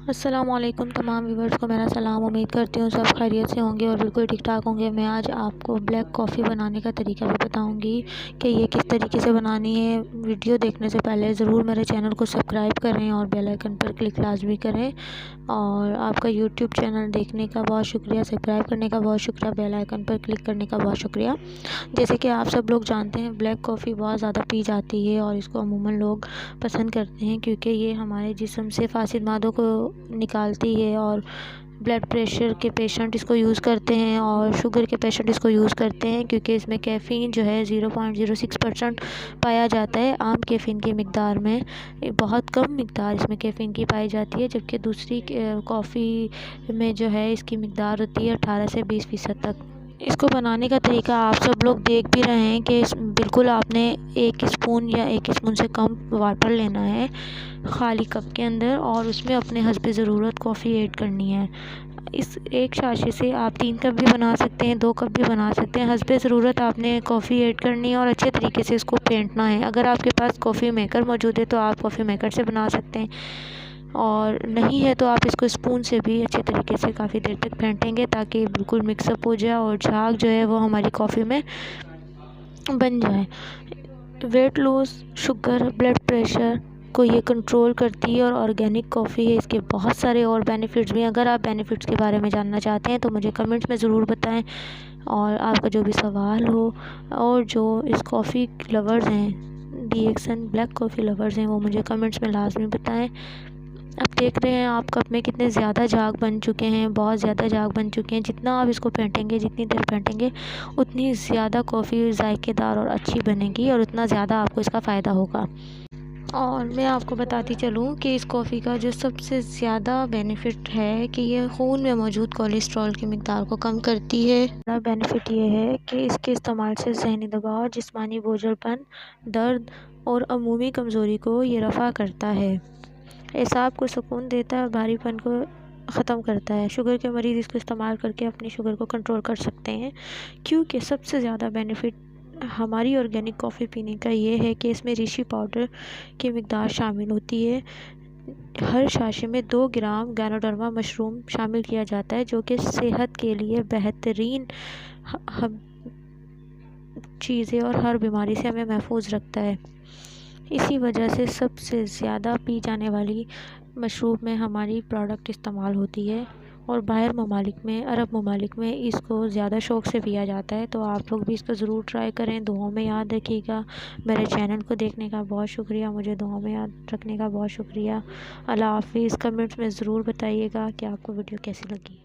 अस्सलामुअलैकुम तमाम व्यूवर्स को मेरा सलाम। उम्मीद करती हूँ सब खैरियत से होंगे और बिल्कुल ठीक ठाक होंगे। मैं आज आपको ब्लैक कॉफ़ी बनाने का तरीका भी बताऊँगी कि ये किस तरीके से बनानी है। वीडियो देखने से पहले ज़रूर मेरे चैनल को सब्सक्राइब करें और बेल आइकन पर क्लिक लाजमी करें। और आपका यूट्यूब चैनल देखने का बहुत शुक्रिया, सब्सक्राइब करने का बहुत शुक्रिया, बेल आइकन पर क्लिक करने का बहुत शुक्रिया। जैसे कि आप सब लोग जानते हैं, ब्लैक कॉफ़ी बहुत ज़्यादा पी जाती है और इसको अमूमन लोग पसंद करते हैं क्योंकि ये हमारे जिस्म से फासिद मादों को निकालती है। और ब्लड प्रेशर के पेशेंट इसको यूज़ करते हैं और शुगर के पेशेंट इसको यूज़ करते हैं क्योंकि इसमें कैफ़ीन जो है 0.06% पाया जाता है। आम कैफ़ीन की मिकदार में बहुत कम मिकदार इसमें कैफ़ीन की पाई जाती है, जबकि दूसरी कॉफ़ी में जो है इसकी मिकदार होती है 18 से 20% तक। इसको बनाने का तरीका आप सब लोग देख भी रहे हैं कि बिल्कुल आपने 1 स्पून या 1 स्पून से कम वाटर लेना है ख़ाली कप के अंदर और उसमें अपने हस्ब ज़रूरत कॉफ़ी ऐड करनी है। इस एक साशे से आप 3 कप भी बना सकते हैं, 2 कप भी बना सकते हैं। हस्ब ज़रूरत आपने कॉफ़ी ऐड करनी है और अच्छे तरीके से इसको फेंटना है। अगर आपके पास कॉफ़ी मेकर मौजूद है तो आप कॉफ़ी मेकर से बना सकते हैं, और नहीं है तो आप इसको स्पून से भी अच्छे तरीके से काफ़ी देर तक फेंटेंगे ताकि बिल्कुल मिक्सअप हो जाए और झाग जो है वो हमारी कॉफ़ी में बन जाए। Weight loss, sugar, blood pressure को ये कंट्रोल करती है और ऑर्गेनिक कॉफ़ी है। इसके बहुत सारे और बेनिफिट्स भी हैं। अगर आप बेनिफिट्स के बारे में जानना चाहते हैं तो मुझे कमेंट्स में ज़रूर बताएं। और आपका जो भी सवाल हो, और जो इस कॉफ़ी लवर्स हैं, DXN ब्लैक कॉफ़ी लवर्स हैं, वो मुझे कमेंट्स में लाजमी बताएं। अब देख रहे हैं आप कप में कितने ज़्यादा झाग बन चुके हैं, बहुत ज़्यादा झाग बन चुके हैं। जितना आप इसको फेंटेंगे, जितनी देर फेंटेंगे, उतनी ज़्यादा कॉफ़ी ज़ायकेदार और अच्छी बनेगी और उतना ज़्यादा आपको इसका फ़ायदा होगा। और मैं आपको बताती चलूँ कि इस कॉफ़ी का जो सबसे ज़्यादा बेनिफिट है कि ये खून में मौजूद कोलेस्ट्रॉल की मिकदार को कम करती है। बड़ा बेनिफिट ये है कि इसके इस्तेमाल से ज़हनी दबाव, जिस्मानी बोझलपन, दर्द और अमूमी कमज़ोरी को ये रफ़ा करता है, एसाब को सुकून देता है और भारीपन को ख़त्म करता है। शुगर के मरीज़ इसको इस्तेमाल करके अपनी शुगर को कंट्रोल कर सकते हैं, क्योंकि सबसे ज़्यादा बेनिफिट हमारी ऑर्गेनिक कॉफ़ी पीने का ये है कि इसमें ऋषि पाउडर की मिकदार शामिल होती है। हर साशे में 2 ग्राम गैनोडर्मा मशरूम शामिल किया जाता है, जो कि सेहत के लिए बेहतरीन चीज़ें और हर बीमारी से हमें महफूज रखता है। इसी वजह से सबसे ज़्यादा पी जाने वाली मशरूब में हमारी प्रोडक्ट इस्तेमाल होती है और बाहर ममालिक में, अरब ममालिक में इसको ज़्यादा शौक़ से पिया जाता है। तो आप लोग भी इसको ज़रूर ट्राई करें। दुआओं में याद रखिएगा। मेरे चैनल को देखने का बहुत शुक्रिया, मुझे दुआओं में याद रखने का बहुत शुक्रिया। अल्लाह हाफ़िज़। कमेंट्स में ज़रूर बताइएगा कि आपको वीडियो कैसी लगी।